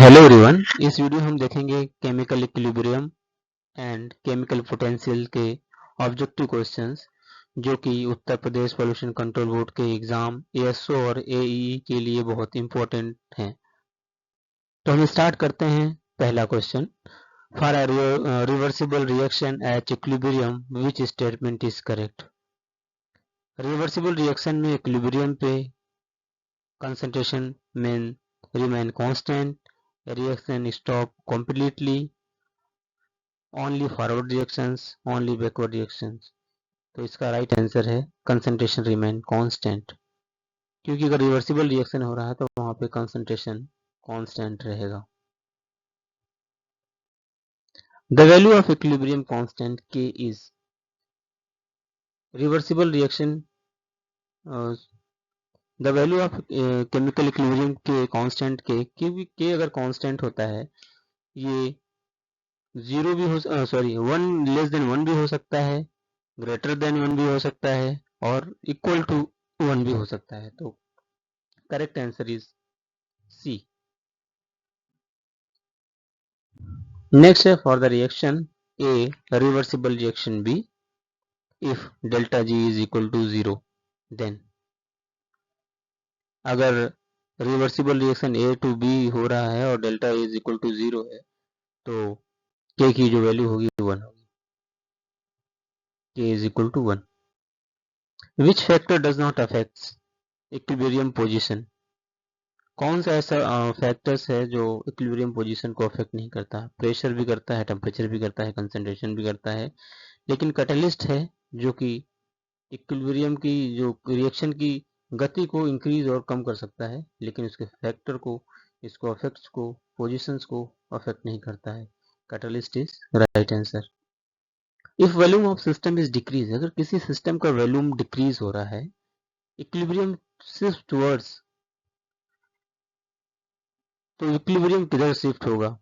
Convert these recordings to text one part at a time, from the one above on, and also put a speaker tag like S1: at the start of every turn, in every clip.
S1: Hello everyone, इस video हम देखेंगे chemical equilibrium and chemical potential के ऑब्जेक्टिव क्वेश्चंस जो कि Uttar Pradesh pollution control board के एग्जाम एएसओ और एईई के लिए बहुत इंपॉर्टेंट हैं। तो हम स्टार्ट करते हैं। पहला question, for a reversible reaction at equilibrium which statement is correct. Reversible reaction में इक्विलिब्रियम पे कंसंट्रेशन में remain constant, reaction stop completely, only forward reactions, only backward reactions। तो इसका राइट आंसर है कंसंट्रेशन रिमेन कांस्टेंट, क्योंकि अगर reversible reaction हो रहा है तो वहां पे कंसंट्रेशन कांस्टेंट रहेगा। The value of equilibrium constant K is, reversible reaction the value of chemical equilibrium K constant K, क्योंकि के अगर कांस्टेंट होता है ये जीरो भी हो सॉरी 1 <1 भी हो सकता है, ग्रेटर देन 1 भी हो सकता है और इक्वल टू 1 भी हो सकता है। तो correct answer is C. Next है for the reaction A reversible reaction B if delta G is equal to 0 then. अगर reversible reaction A to B हो रहा है और डेल्टा इज इक्वल टू 0 है तो के की जो वैल्यू होगी 1 होगी। K is equal to 1। Which factor does not affect equilibrium position. कौन सा ऐसा फैक्टर्स है जो इक्विलिब्रियम पोजीशन को अफेक्ट नहीं करता। प्रेशर भी करता है, टेम्परेचर भी करता है, कंसंट्रेशन भी करता है, लेकिन कैटलिस्ट है जो कि इक्विलिब्रियम की जो रिएक्शन की गति को इंक्रीज और कम कर सकता है, लेकिन उसके फैक्टर को, इसको अफेक्ट्स को, पोजीशंस को अफेक्ट नहीं करता है। Catalyst is right answer. If volume of system is decrease, अगर किसी सिस्टम का वॉल्यूम डिक्रीज हो रहा है, इक्विलिब्रियम शिफ्ट टुवर्ड्स, तो इक्विलिब्रियम किधर शिफ्ट होगा,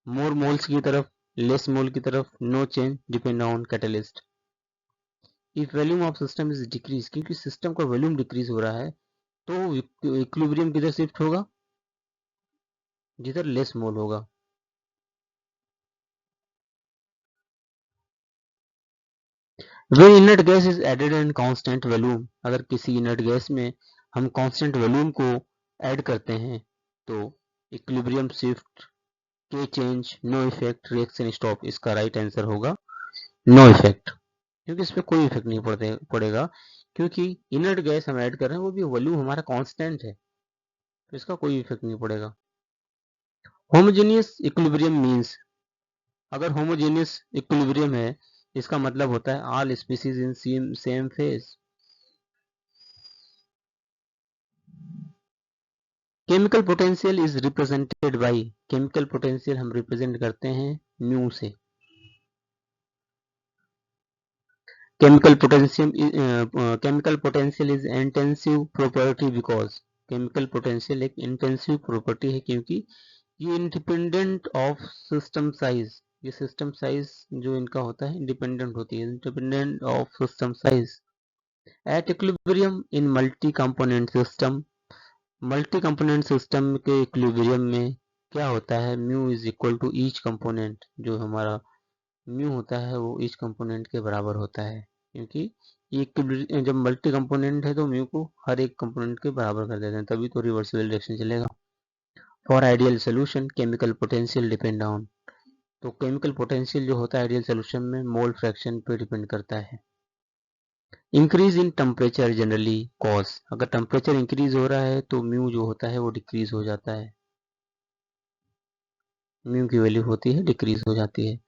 S1: मोर मोल्स की तरफ, लेस मोल की तरफ, no change depend on catalyst. If volume of system is decrease, क्योंकि सिस्टम का वॉल्यूम डिक्रीज हो रहा है तो इक्विलिब्रियम किधर शिफ्ट होगा, जिधर लेस मोल होगा। When inert gas is added in constant volume, अगर किसी इनर्ट गैस में हम कांस्टेंट वॉल्यूम को ऐड करते हैं तो equilibrium shift, K change, no effect, reaction stop. इसका राइट आंसर होगा नो इफेक्ट, क्योंकि इस पर कोई इफेक्ट नहीं पड़ेगा, क्योंकि इनर्ट गैस हम ऐड कर रहे हैं वो भी वॉल्यूम हमारा कांस्टेंट है, तो इसका कोई इफेक्ट नहीं पड़ेगा। होमोजेनियस इक्विलिब्रियम मींस, अगर होमोजेनियस इक्विलिब्रियम है इसका मतलब होता है all species in same phase. Chemical potential is represented by, chemical potential हम रिप्रेजेंट करते हैं म्यू से। Chemical potential is intensive property because, chemical potential एक इंटेंसिव प्रॉपर्टी है क्योंकि ये इंडिपेंडेंट ऑफ सिस्टम साइज, ये सिस्टम साइज जो इनका होता है इंडिपेंडेंट होती है, independent of system size. At equilibrium in multi component system, multi component system के इक्विलिब्रियम में क्या होता है, mu is equal to each component, जो हमारा म्यू होता है वो ईच कंपोनेंट के बराबर होता है, क्योंकि ये जब मल्टी कंपोनेंट है तो म्यू को हर एक कंपोनेंट के बराबर कर देते हैं, तभी तो रिवर्सिबल रिएक्शन चलेगा। For ideal solution chemical potential depend on, तो केमिकल पोटेंशियल जो होता है आइडियल सोल्यूशन में मोल फ्रैक्शन पे डिपेंड करता है। Increase in temperature generally cause, अगर टेम्परेचर इंक्रीज हो रहा है तो म्यू जो होता है वो डिक्रीज हो जाता है, म्यू की वैल्यू होती है डिक्रीज हो जाती है।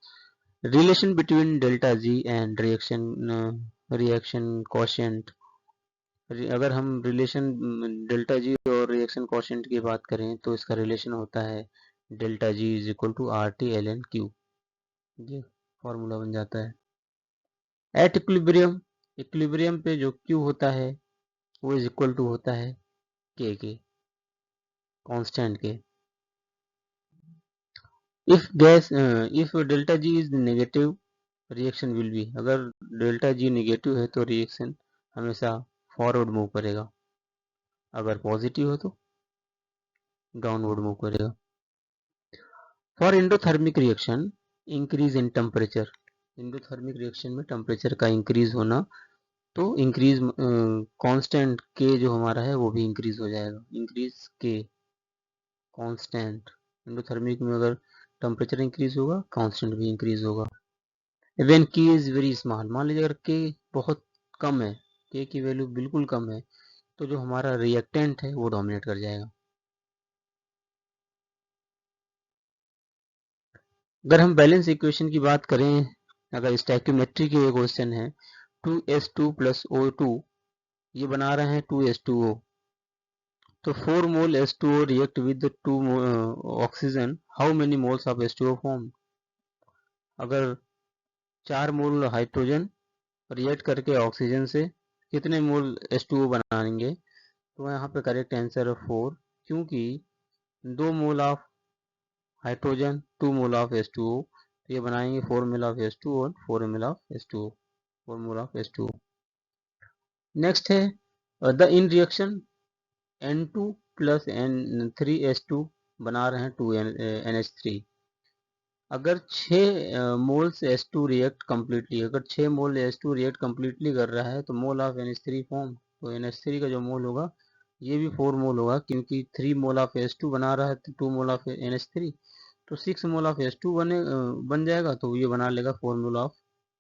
S1: Relation between delta G and reaction quotient, अगर हम रिलेशन डेल्टा जी और रिएक्शन कोशेंट की बात करें तो इसका रिलेशन होता है delta G is equal to R T L N Q, ये फॉर्मूला बन जाता है। एट इक्विलिब्रियम, इक्विलिब्रियम पे जो क्यू होता है वो इज इक्वल टू होता है के कांस्टेंट के। If delta G is negative reaction will be, अगर डेल्टा जी नेगेटिव है तो रिएक्शन हमेशा फॉरवर्ड मूव करेगा, अगर पॉजिटिव हो तो डाउनवर्ड मूव करेगा। For endothermic reaction increase in temperature, endothermic reaction में टेम्परेचर का इंक्रीज होना, तो इंक्रीज कांस्टेंट के जो हमारा है वो भी इंक्रीज हो जाएगा, इंक्रीज के कांस्टेंट, एंडोथर्मिक में अगर टेम्परेचर इंक्रीज होगा कांस्टेंट भी इंक्रीज होगा। व्हेन के इज वेरी स्मॉल, मान लीजिए अगर के बहुत कम है, के की वैल्यू बिल्कुल कम है, तो जो हमारा रिएक्टेंट है वो डोमिनेट कर जाएगा। अगर हम बैलेंस इक्वेशन की बात करें, अगर स्टैक्योमेट्री के ये क्वेश्चन है 2s2 प्लस O2, ये बना रहे हैं 2s2O, तो 4 मोल H2O react with 2 oxygen, how many moles of H2O form. अगर 4 मोल हाइड्रोजन रिएक्ट करके ऑक्सीजन से कितने मोल H2O बनाएंगे, तो यहाँ पे करेक्ट आंसर है 4, क्योंकि 2 mole of hydrogen 2 mole of H2O, तो ये बनाएंगे 4 मोल ऑफ H2O और 4 mole of H2O, 4 mole of H2O। Next है the in reaction N2 plus N3H2 बना रहे हैं 2NH3। अगर 6 मोल्स H2 रिएक्ट कम्प्लीटली, अगर 6 मोल H2 रिएक्ट कम्प्लीटली कर रहा है तो मोल ऑफ NH3 फॉर्म, तो NH3 का जो मोल होगा ये भी 4 मोल होगा, क्योंकि 3 मोल ऑफ H2 बना रहा है तो 2 मोल ऑफ NH3, तो 6 मोल ऑफ H2 बन जाएगा, तो ये बना लेगा 4 mole of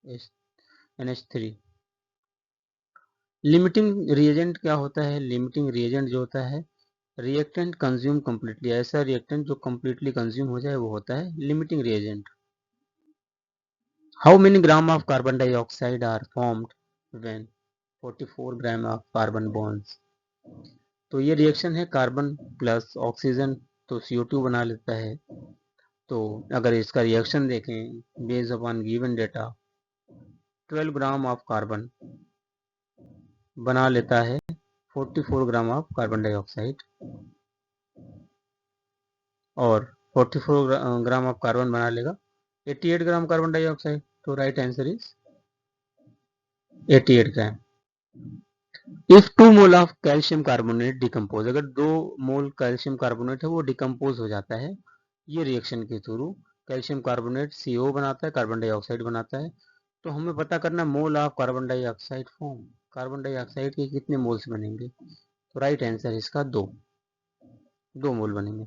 S1: NH3। Limiting reagent क्या होता है, लिमिटिंग रिएजेंट जो होता है रिएक्टेंट कंज्यूम कम्प्लीटली, ऐसा रिएक्टेंट जो कम्प्लीटली कंज्यूम हो जाए वो होता है limiting reagent. How many gram of carbon dioxide are formed when 44 gram of carbon bonds. तो ये रिएक्शन है कार्बन प्लस ऑक्सीजन, तो CO2 बना लेता है। तो अगर इसका रिएक्शन देखें based upon given data, 12 gram of carbon बना लेता है 44 ग्राम ऑफ कार्बन डाइऑक्साइड, और 44 ग्राम ऑफ कार्बन बना लेगा 88 ग्राम कार्बन डाइऑक्साइड, तो right answer is 88 gram. If 2 mole of calcium carbonate decompose, अगर 2 मोल कैल्शियम कार्बोनेट है वो डिकम्पोज हो जाता है ये रिएक्शन के थ्रू, कैल्शियम कार्बोनेट CO बनाता है, कार्बन डाइऑक्साइड बनाता है, तो हमें पता करना mole of carbon dioxide form, carbon dioxide के कितने मोल्स बनेंगे, तो राइट आंसर इसका 2 मोल बनेंगे।